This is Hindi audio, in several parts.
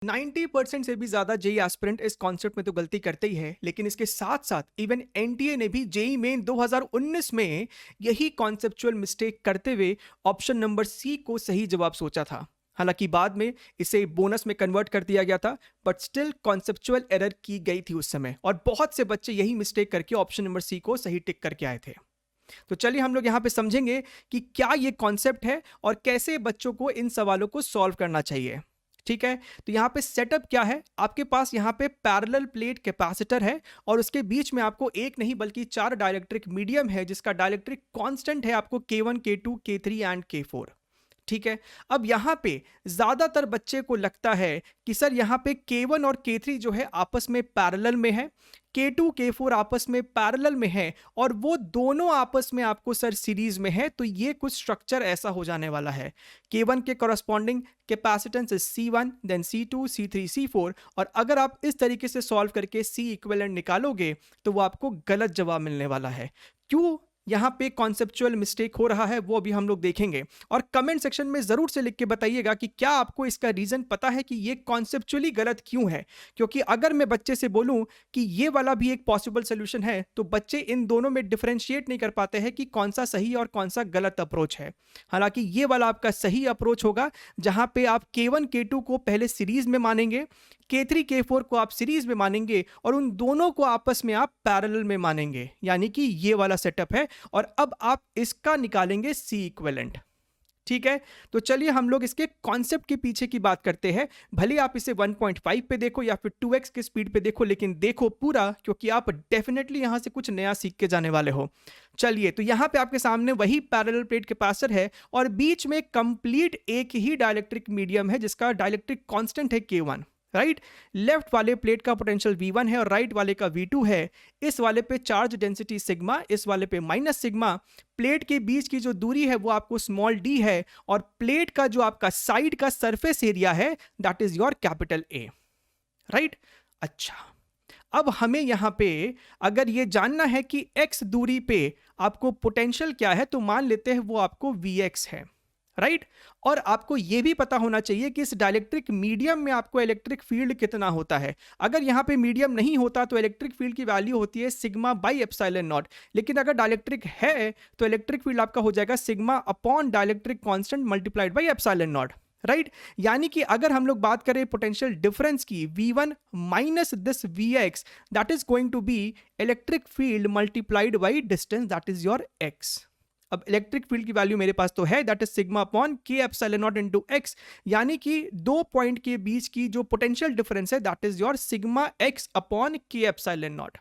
90% से भी ज्यादा जेई एस्पिरेंट इस कॉन्सेप्ट में तो गलती करते ही है, लेकिन इसके साथ साथ इवन एनटीए ने भी जेई मेन 2019 में यही कॉन्सेप्चुअल मिस्टेक करते हुए ऑप्शन नंबर सी को सही जवाब सोचा था। हालांकि बाद में इसे बोनस में कन्वर्ट कर दिया गया था, बट स्टिल कॉन्सेप्चुअल एरर की गई थी उस समय, और बहुत से बच्चे यही मिस्टेक करके ऑप्शन नंबर सी को सही टिक करके आए थे। तो चलिए हम लोग यहां पे समझेंगे कि क्या ये कॉन्सेप्ट है और कैसे बच्चों को इन सवालों को सॉल्व करना चाहिए। ठीक है, तो यहां पे सेटअप क्या है, आपके पास यहां पे पैरेलल प्लेट कैपेसिटर है और उसके बीच में आपको एक नहीं बल्कि 4 डाइलेक्ट्रिक मीडियम है जिसका डाइलेक्ट्रिक कांस्टेंट है आपको K1 K2 K3 and K4। ठीक है, अब यहां पे ज्यादातर बच्चे को लगता है कि सर यहां पे K1 और K3 जो है आपस में पैरेलल में है, K2 K4 आपस में पैरेलल में है, और वो दोनों आपस में आपको सर सीरीज में है। तो ये कुछ स्ट्रक्चर ऐसा हो जाने वाला है, K1 के corresponding capacitance C1 then C2 C3 C4, और अगर आप इस तरीके से सॉल्व करके C इक्विवेलेंट निकालोगे तो वो आपको गलत जवाब मिलने वाला है। क्यों यहां पे कॉन्सेप्चुअल मिस्टेक हो रहा है वो अभी हम लोग देखेंगे, और कमेंट सेक्शन में जरूर से लिख के बताइएगा कि क्या आपको इसका रीजन पता है कि ये कॉन्सेप्चुअली गलत क्यों है। क्योंकि अगर मैं बच्चे से बोलूं कि ये वाला भी एक पॉसिबल सोल्यूशन है तो बच्चे इन दोनों में डिफरेंशिएट नहीं कर पाते हैं कि कौन सा सही और कौन सा गलत अप्रोच है। हालांकि ये वाला आपका सही अप्रोच होगा जहां पे आप K1 K2 को पहले सीरीज में मानेंगे, K3 K4 को आप सीरीज में मानेंगे, और उन दोनों को आपस में आप पैरेलल में मानेंगे, यानी कि ये वाला सेटअप है। और अब आप इसका निकालेंगे सी इक्विवेलेंट। ठीक है, तो चलिए हम लोग इसके कॉन्सेप्ट के पीछे की बात करते हैं। भले आप इसे 1.5 पे देखो या फिर 2x के स्पीड पे देखो, लेकिन देखो पूरा, क्योंकि आप डेफिनेटली यहां से कुछ नया सीख के जाने वाले हो। चलिए, तो यहां पे आपके सामने वही पैरेलल प्लेट कैपेसिटर है और बीच में कंप्लीट एक ही डाइलेक्ट्रिक मीडियम है जिसका डाइलेक्ट्रिक कांस्टेंट है K1। राइट, लेफ्ट वाले प्लेट का पोटेंशियल V1 है और राइट वाले का V2 है। इस वाले पे चार्ज डेंसिटी सिग्मा, इस वाले पे माइनस सिग्मा। प्लेट के बीच की जो दूरी है वो आपको स्मॉल d है, और प्लेट का जो आपका साइड का सरफेस एरिया है that is your capital A। Right, अच्छा, अब हमें यहां पे अगर ये जानना है कि x दूरी पे आपको पोटेंशियल क्या है, तो मान लेते हैं वो आपको Vx है। राइट, और आपको यह भी पता होना चाहिए कि इस डाइलेक्ट्रिक मीडियम में आपको इलेक्ट्रिक फील्ड कितना होता है। अगर यहां पे मीडियम नहीं होता तो इलेक्ट्रिक फील्ड की वैल्यू होती है सिग्मा बाई एप्सिलॉन नॉट, लेकिन अगर डाइलेक्ट्रिक है तो इलेक्ट्रिक फील्ड आपका हो जाएगा sigma upon dielectric constant multiplied by epsilon not. Right, यानी कि अगर हम लोग बात करें पोटेंशियल डिफरेंस की, V1 minus this Vx that is going to be electric field multiplied by distance that is your x। अब इलेक्ट्रिक फील्ड की वैल्यू मेरे पास तो है that is sigma upon K epsilon naught into x, यानी कि दो पॉइंट के बीच की जो पोटेंशियल डिफरेंस है that is your sigma x upon K epsilon naught.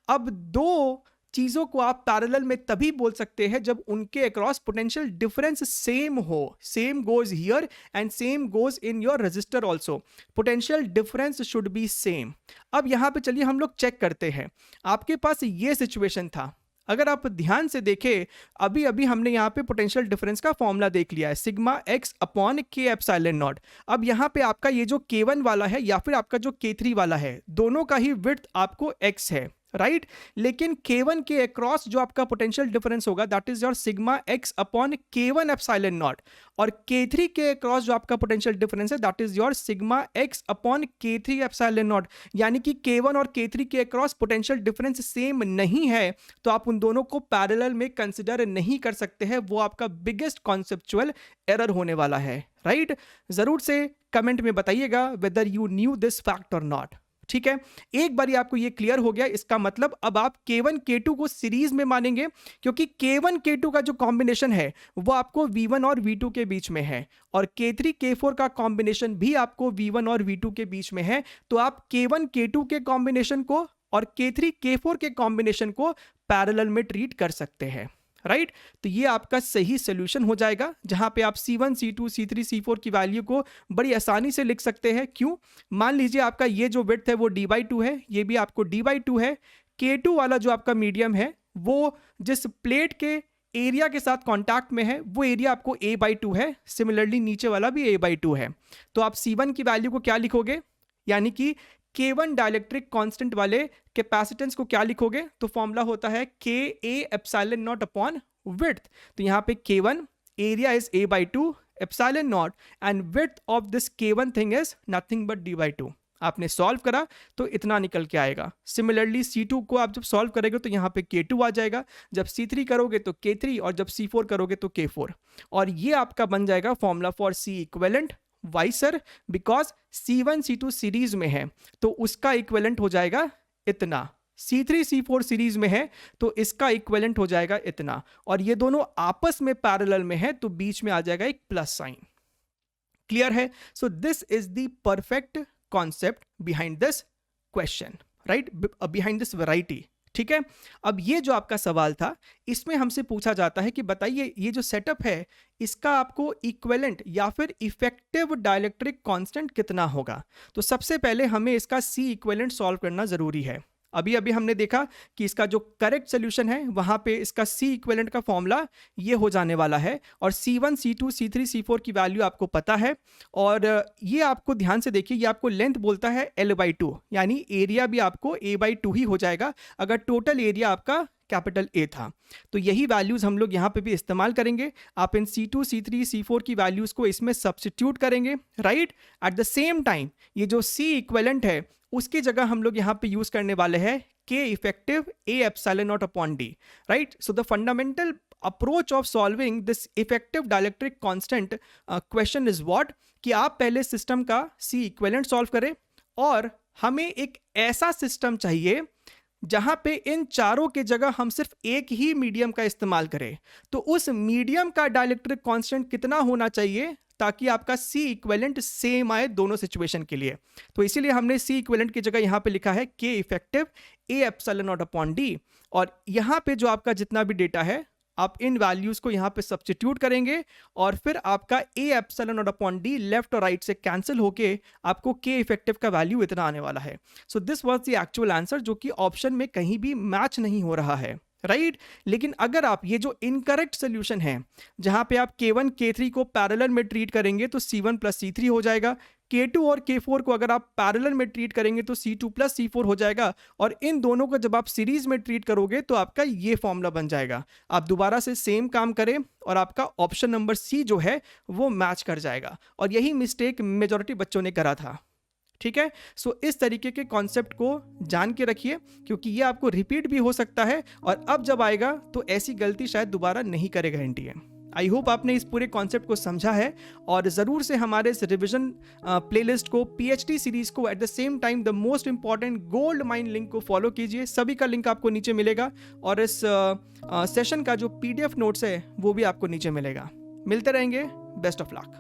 अब दो चीजों को आप पैरेलल में तभी बोल सकते हैं जब उनके अक्रॉस पोटेंशियल डिफरेंस सेम हो। Same goes here and same goes in your register also, potential difference should be same. अब यहां पे चलिए हम लोग चेक करते हैं। आपके पास ये सिचुएशन था, अगर आप ध्यान से देखें, अभी अभी हमने यहाँ पे पोटेंशियल डिफरेंस का फॉर्मूला देख लिया है, sigma x upon K epsilon naught. अब यहाँ पे आपका ये जो K1 वाला है या फिर आपका जो K3 वाला है, दोनों का ही विड्थ आपको x है। राइट, लेकिन K1 के अक्रॉस जो आपका पोटेंशियल डिफरेंस होगा that is your sigma x upon K1 epsilon not, और K3 के अक्रॉस जो आपका पोटेंशियल डिफरेंस है that is your sigma x upon K3 epsilon not. यानी कि K1 और K3 के अक्रॉस पोटेंशियल डिफरेंस सेम नहीं है, तो आप उन दोनों को पैरेलल में कंसिडर नहीं कर सकते हैं। वो आपका बिगेस्ट कॉन्सेप्चुअल एरर होने वाला है। राइट, जरूर से कमेंट में बताइएगा whether you new this fact और नॉट। ठीक है, एक बारी आपको ये क्लियर हो गया, इसका मतलब अब आप K1 K2 को सीरीज में मानेंगे, क्योंकि K1 K2 का जो कॉम्बिनेशन है वो आपको V1 और V2 के बीच में है, और K3 K4 का कॉम्बिनेशन भी आपको V1 और V2 के बीच में है। तो आप K1 K2 के कॉम्बिनेशन को और K3 K4 के कॉम्बिनेशन को पैरेलल में ट्रीट कर सकते हैं। राइट, तो ये आपका सही सोल्यूशन हो जाएगा, जहां पे आप C1 C2 C3 C4 की वैल्यू को बड़ी आसानी से लिख सकते हैं। क्यों, मान लीजिए आपका ये जो विड्थ है वो d/2 है, ये भी आपको d/2 है। K2 वाला जो आपका मीडियम है वो जिस प्लेट के एरिया के साथ कांटेक्ट में है वो एरिया आपको a/2 है। सिमिलरली नीचे वाला भी a/2 है। तो आप C1 की वैल्यू को क्या लिखोगे, यानी कि K1 डाइलेक्ट्रिक कांस्टेंट वाले कैपेसिटेंस को क्या लिखोगे, तो फॉर्मूला होता है Ka epsilon not upon width. तो यहाँ पे K1 area is a/2, epsilon not and width of this K1 thing is nothing but d/2। आपने सॉल्व करा तो इतना निकल के आएगा। सिमिलरली C2 को आप जब सॉल्व करेंगे तो यहाँ पे K2 आ जाएगा, जब C3 करोगे तो K3 और जब C4 करोगे तो K4। और ये आपका बन जाएगा formula for C equivalent. Why sir? Because C1 C2 series में है तो उसका इक्विवेलेंट हो जाएगा इतना, C3 C4 सीरीज में है तो इसका इक्विवेलेंट हो जाएगा इतना, और ये दोनों आपस में पैरेलल में है तो बीच में आ जाएगा एक प्लस साइन। क्लियर है? So this is the perfect concept behind this question, right, behind this variety. ठीक है, अब ये जो आपका सवाल था इसमें हमसे पूछा जाता है कि बताइए ये जो सेटअप है इसका आपको इक्विवेलेंट या फिर इफेक्टिव डाइलेक्ट्रिक कांस्टेंट कितना होगा। तो सबसे पहले हमें इसका C इक्विवेलेंट सॉल्व करना जरूरी है। अभी अभी हमने देखा कि इसका जो करेक्ट सोल्यूशन है वहां पे इसका C इक्विवेलेंट का फॉर्मूला ये हो जाने वाला है, और C1 C2 C3 C4 की वैल्यू आपको पता है, और ये आपको ध्यान से देखिए ये आपको लेंथ बोलता है L/2, यानी एरिया भी आपको A/2 ही हो जाएगा अगर टोटल एरिया आपका कैपिटल A था। तो यही वैल्यूज हम लोग यहाँ पे भी इस्तेमाल करेंगे। आप इन C2 C3 C4 की वैल्यूज को इसमें सब्स्टिट्यूट करेंगे, right. At the same time ये जो C इक्विवेलेंट है उसकी जगह हम लोग यहाँ पे यूज करने वाले हैं K effective A epsilon not upon D, right. So the fundamental approach of solving this effective dielectric constant question is what, कि आप पहले सिस्टम का C इक्विवेलेंट सॉल्व करें और हमें एक ऐसा सिस्टम चाहिए जहां पे इन चारों के जगह हम सिर्फ एक ही मीडियम का इस्तेमाल करें। तो उस मीडियम का डाइलेक्ट्रिक कांस्टेंट कितना होना चाहिए ताकि आपका C इक्विवेलेंट सेम आए दोनों सिचुएशन के लिए। तो इसीलिए हमने C इक्विवेलेंट की जगह यहां पे लिखा है K effective A epsilon not upon D, और यहां पे जो आपका जितना भी डेटा है आप इन वैल्यूज को यहां पे सब्स्टिट्यूट करेंगे और फिर आपका A epsilon not upon D left और राइट से कैंसिल होके आपको K इफेक्टिव का वैल्यू इतना आने वाला है। So this was the actual answer, जो कि ऑप्शन में कहीं भी मैच नहीं हो रहा है, राइट। लेकिन अगर आप ये जो इनकरेक्ट सोल्यूशन है जहां पे आप K1 K3 को पैरेलल में ट्रीट करेंगे तो C1 प्लस C3 हो जाएगा, K2 और K4 को अगर आप पैरेलल में ट्रीट करेंगे तो C2 प्लस C4 हो जाएगा, और इन दोनों को जब आप सीरीज में ट्रीट करोगे तो आपका ये फॉर्मूला बन जाएगा। आप दोबारा से सेम काम करें और आपका ऑप्शन नंबर C जो है वो मैच कर जाएगा, और यही मिस्टेक मेजॉरिटी बच्चों ने करा था। ठीक है, सो इस तरीके के कॉन्सेप्ट को जान के रखिए क्योंकि ये आपको रिपीट भी हो सकता है, और अब जब आएगा तो ऐसी गलती शायद दोबारा नहीं करेगा एनटीए। आई होप आपने इस पूरे कॉन्सेप्ट को समझा है, और ज़रूर से हमारे इस रिविजन प्लेलिस्ट को PhD सीरीज को at the same time the most important gold mine link को फॉलो कीजिए। सभी का लिंक आपको नीचे मिलेगा, और इस सेशन का जो PDF नोट्स है वो भी आपको नीचे मिलेगा। मिलते रहेंगे, बेस्ट ऑफ लक।